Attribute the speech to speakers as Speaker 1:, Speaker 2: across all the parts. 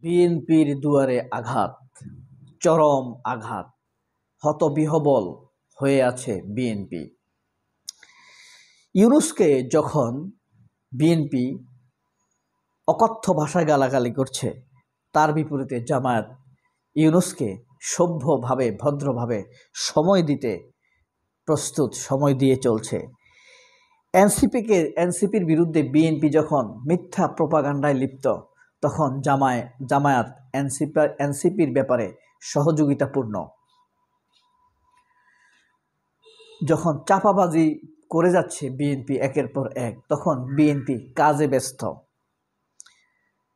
Speaker 1: বিএনপির দুয়ারে আঘাত, চরম আঘাত, হতবিহ্বল হয়ে আছে বিএনপি। ইউনূসকে যখন বিএনপি অকথ্য ভাষায় গালাগালি করছে, তার বিপরীতে জামায়াত ইউনূসকে সভ্যভাবে ভদ্রভাবে সময় দিতে প্রস্তুত, সময় দিয়ে চলছে। এনসিপির বিরুদ্ধে বিএনপি যখন মিথ্যা প্রোপাগান্ডায় লিপ্ত, তখন জামায়াত এনসিপির ব্যাপারে সহযোগিতাপূর্ণ। যখন চাপাবাজি করে যাচ্ছে বিএনপি একের পর এক, তখন বিএনপি কাজে ব্যস্ত।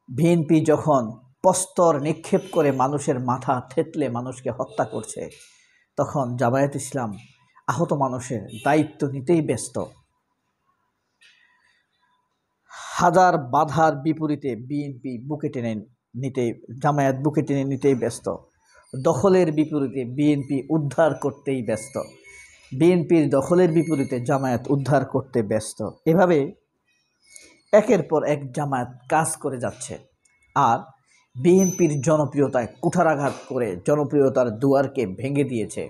Speaker 1: বিএনপি যখন প্রস্তর নিক্ষেপ করে মানুষের মাথা থেতলে মানুষকে হত্যা করছে, তখন জামায়াত ইসলাম আহত মানুষের দায়িত্ব নিতেই ব্যস্ত। হাজার বাধার বিপরীতে বিএনপি জামায়াত বুকে টেনে নিতেই ব্যস্ত। দখলের বিপরীতে বিএনপি উদ্ধার করতেই ব্যস্ত। বিএনপির দখলের বিপরীতে জামায়াত উদ্ধার করতে ব্যস্ত। এভাবে একের পর এক জামায়াত কাজ করে যাচ্ছে। আর বিএনপির জনপ্রিয়তায় কুঠারাঘাত করে জনপ্রিয়তার দুয়ারকে ভেঙে দিয়েছে।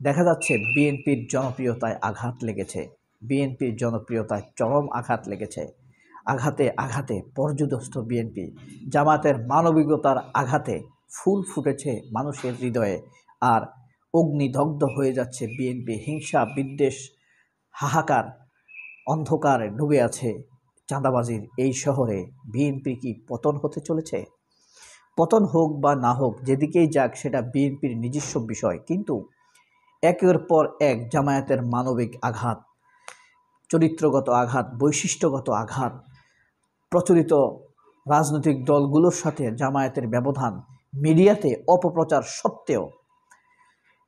Speaker 1: দেখা যাচ্ছে বিএনপির জনপ্রিয়তায় আঘাত লেগেছে, বিএনপির জনপ্রিয়তায় চরম আঘাত লেগেছে। আঘাতে আঘাতে পর্যুদস্ত বিএনপি। জামাতের মানবিকতার আঘাতে ফুল ফুটেছে মানুষের হৃদয়ে, আর অগ্নিদগ্ধ হয়ে যাচ্ছে বিএনপি। হিংসা, বিদ্বেষ, হাহাকার অন্ধকারে ডুবে আছে চাঁদাবাজির এই শহরে। বিএনপি কি পতন হতে চলেছে? পতন হোক বা না হোক, যেদিকেই যাক সেটা বিএনপির নিজস্ব বিষয়, কিন্তু একের পর এক জামায়াতের মানবিক আঘাত, চরিত্রগত আঘাত, বৈশিষ্ট্যগত আঘাত, প্রচলিত রাজনৈতিক দলগুলোর সাথে জামায়াতের ব্যবধান, মিডিয়াতে অপপ্রচার সত্ত্বেও,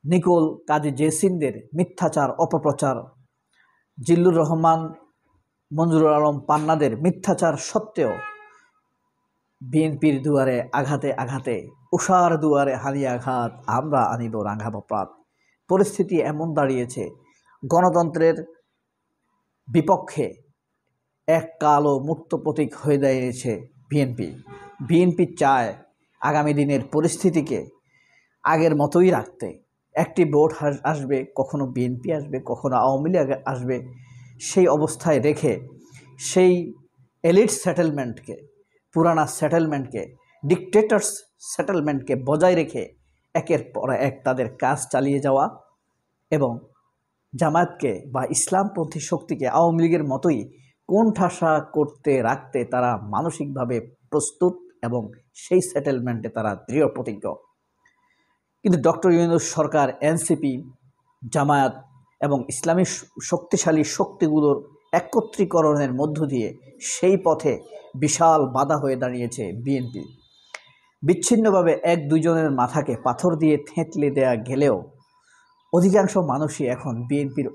Speaker 1: নিকোল কাজী জেসিনদের মিথ্যাচার অপপ্রচার, জিল্লুর রহমান মঞ্জুরুল আলম পান্নাদের মিথ্যাচার সত্ত্বেও বিএনপির দুয়ারে আঘাতে আঘাতে, উষার দুয়ারে হানি আঘাত, আমরা আনিব রাঙাব প্রাত। পরিস্থিতি এমন দাঁড়িয়েছে, গণতন্ত্রের বিপক্ষে এক কালো মূর্ত প্রতীক হয়ে দাঁড়িয়েছে বিএনপি। বিএনপি চায় আগামী দিনের পরিস্থিতিকে আগের মতোই রাখতে। একটি ভোট আসবে, কখনো বিএনপি আসবে, কখনো আওয়ামী লীগ আসবে, সেই অবস্থায় রেখে সেই এলিট সেটেলমেন্টকে, পুরানা সেটেলমেন্টকে, ডিকটেটরস সেটেলমেন্টকে বজায় রেখে একের পর এক তাদের কাজ চালিয়ে যাওয়া, এবং জামায়াতকে বা ইসলামপন্থী শক্তিকে আওয়ামী লীগের মতোই কোণঠাসা করতে রাখতে তারা মানসিকভাবে প্রস্তুত, এবং সেই সেটেলমেন্টে তারা দৃঢ় প্রতিজ্ঞ। কিন্তু ডক্টর ইউনূস সরকার, এনসিপি, জামায়াত এবং ইসলামী শক্তিশালী শক্তিগুলোর একত্রীকরণের মধ্য দিয়ে সেই পথে বিশাল বাধা হয়ে দাঁড়িয়েছে বিএনপি। বিচ্ছিন্নভাবে এক দুজনের মাথাকে পাথর দিয়ে থেঁতলে দেয়া গেলেও অধিকাংশ মানুষই এখন বিএনপির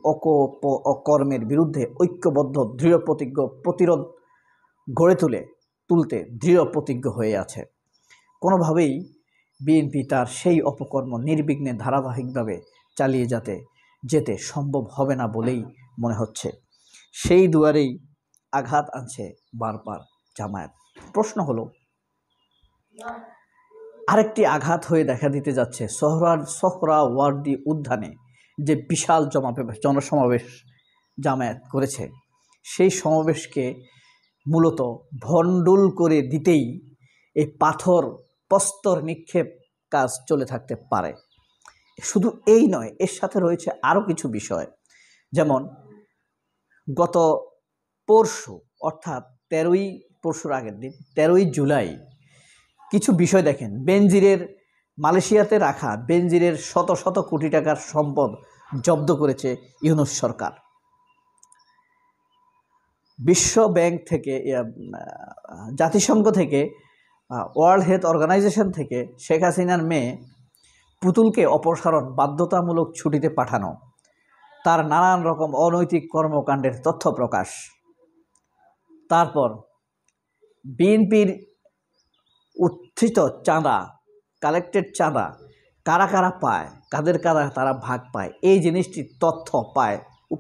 Speaker 1: অকর্মের বিরুদ্ধে ঐক্যবদ্ধ, দৃঢ় প্রতিজ্ঞ, প্রতিরোধ গড়ে তুলতে দৃঢ় প্রতিজ্ঞ হয়ে আছে। কোনোভাবেই বিএনপি তার সেই অপকর্ম নির্বিঘ্নে ধারাবাহিকভাবে চালিয়ে যেতে সম্ভব হবে না বলেই মনে হচ্ছে। সেই দুয়ারেই আঘাত আনছে বারবার জামায়াত। প্রশ্ন হলো, আরেকটি আঘাত হয়ে দেখা দিতে যাচ্ছে সোহরাওয়ার্দী উদ্যানে যে বিশাল জনসমাবেশ জামায়াত করেছে, সেই সমাবেশকে মূলত ভণ্ডুল করে দিতেই এই প্রস্তর নিক্ষেপ কাজ চলে থাকতে পারে। শুধু এই নয়, এর সাথে রয়েছে আরও কিছু বিষয়। যেমন গত পরশু, অর্থাৎ পরশুর আগের দিন 13ই জুলাই, কিছু বিষয় দেখেন। মালয়েশিয়াতে রাখা বেনজিরের শত শত কোটি টাকার সম্পদ জব্দ করেছে ইউনূস সরকার। বিশ্ব ব্যাংক থেকে, জাতিসংঘ থেকে, ওয়ার্ল্ড হেলথ অর্গানাইজেশন থেকে শেখ হাসিনার মেয়ে পুতুলকে অপসারণ, বাধ্যতামূলক ছুটিতে পাঠানো, তার নানান রকম অনৈতিক কর্মকাণ্ডের তথ্য প্রকাশ। তারপর বিএনপির উত্থিত চাঁদা, কালেক্টেড চাঁদা কারা কারা পায়, কাদের তারা ভাগ পায়, এই জিনিসটির তথ্য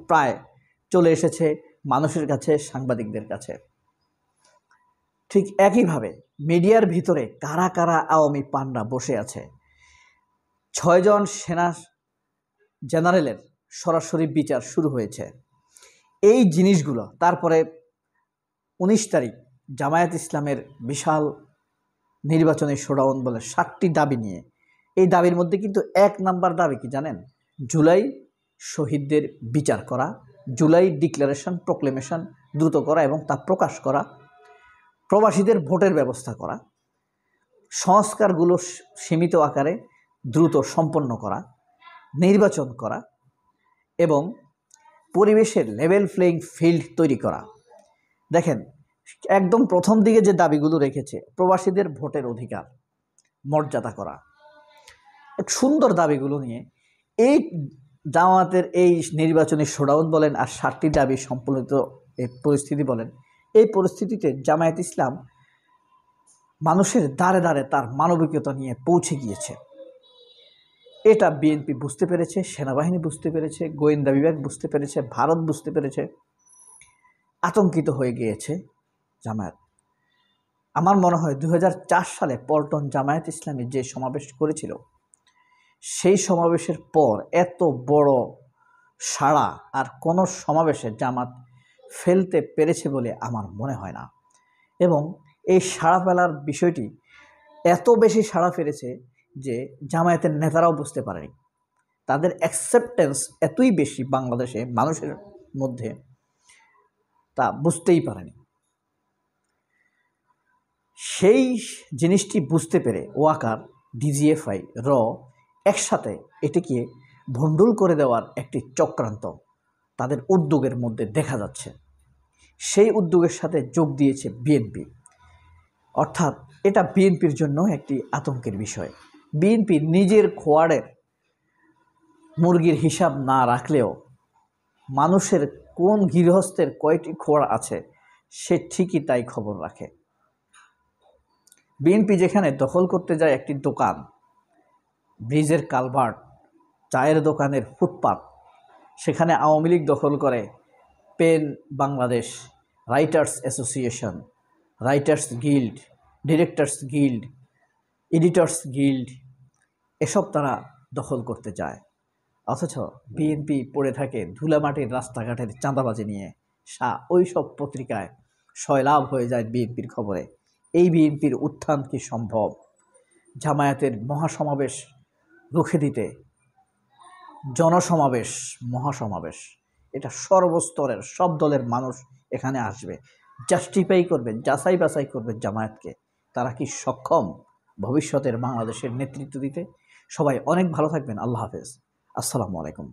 Speaker 1: প্রায় চলে এসেছে মানুষের কাছে, সাংবাদিকদের কাছে। ঠিক একইভাবে মিডিয়ার ভিতরে কারা কারা আওয়ামী পান্ডা বসে আছে। 6 জন সেনা জেনারেলের সরাসরি বিচার শুরু হয়েছে। এই জিনিসগুলো তারপরে 19 তারিখ জামায়াত ইসলামের বিশাল নির্বাচনী শোডাউন বলে 7টি দাবি নিয়ে, এই দাবির মধ্যে কিন্তু 1 নাম্বার দাবি কি জানেন? জুলাই শহীদদের বিচার করা, জুলাই ডিক্লারেশন প্রক্লেমেশন দ্রুত করা এবং তা প্রকাশ করা, প্রবাসীদের ভোটের ব্যবস্থা করা, সংস্কারগুলো সীমিত আকারে দ্রুত সম্পন্ন করা, নির্বাচন করা এবং পরিবেশের লেভেল প্লেইং ফিল্ড তৈরি করা। দেখেন, একদম প্রথম দিকে যে দাবিগুলো রেখেছে, প্রবাসীদের ভোটের অধিকার মর্যাদা করা, এক সুন্দর দাবিগুলো নিয়ে এই জামায়াতের এই নির্বাচনী শোডাউন বলেন আর 7টি দাবি সম্পর্কিত এই পরিস্থিতি বলেন, এই পরিস্থিতিতে জামায়াত ইসলাম মানুষের দ্বারে দ্বারে তার মানবিকতা নিয়ে পৌঁছে গিয়েছে। এটা বিএনপি বুঝতে পেরেছে, সেনাবাহিনী বুঝতে পেরেছে, গোয়েন্দা বিভাগ বুঝতে পেরেছে, ভারত বুঝতে পেরেছে। আতঙ্কিত হয়ে গিয়েছে জামায়াত। আমার মনে হয় 2004 সালে পল্টন জামায়াত ইসলামী যে সমাবেশ করেছিল, সেই সমাবেশের পর এত বড় সাড়া আর কোনো সমাবেশে জামাত ফেলতে পেরেছে বলে আমার মনে হয় না। এবং এই সাড়া ফেলার বিষয়টি এত বেশি সাড়া ফেলেছে যে জামায়াতের নেতারাও বুঝতে পারেনি। তাদের অ্যাকসেপ্টেন্স এতই বেশি বাংলাদেশে মানুষের মধ্যে, তা বুঝতেই পারেনি। সেই জিনিসটি বুঝতে পেরে ওয়াকার, ডিজিএফআই, র একসাথে এটিকে ভণ্ডুল করে দেওয়ার একটি চক্রান্ত তাদের উদ্যোগের মধ্যে দেখা যাচ্ছে। সেই উদ্যোগের সাথে যোগ দিয়েছে বিএনপি। অর্থাৎ এটা বিএনপির জন্য একটি আতঙ্কের বিষয়। বিএনপি নিজের খোয়াড়ের মুরগির হিসাব না রাখলেও মানুষের কোন গৃহস্থের কয়টি খোয়াড় আছে সে ঠিকই তাই খবর রাখে। বিএনপি যেখানে দখল করতে যায় একটি দোকান, ব্রিজের কালভার্ট, চায়ের দোকানের ফুটপাত, সেখানে আওয়ামী লীগ দখল করে PEN Bangladesh, writers association, writers guild, directors guild, editors guild, এসব তারা দখল করতে যায়। অথচ বিএনপি পড়ে থাকে ধুলামাটির রাস্তাঘাটের চাঁদাবাজি নিয়ে। ওই সব পত্রিকায় সয়লাভ হয়ে যায় বিএনপির খবরে। এই বিএনপির উত্থান কি সম্ভব? জামায়াতের মহাসমাবেশ রুখে দিতে জনসমাবেশ, মহাসমাবেশ, এটা সর্বস্তরের সব দলের মানুষ এখানে আসবে, জাস্টিফাই করবে, যাচাই বাছাই করবে জামায়াতকে তারা কি সক্ষম ভবিষ্যতের বাংলাদেশের নেতৃত্ব দিতে। সবাই অনেক ভালো থাকবেন। আল্লাহ হাফেজ। আসসালামু আলাইকুম।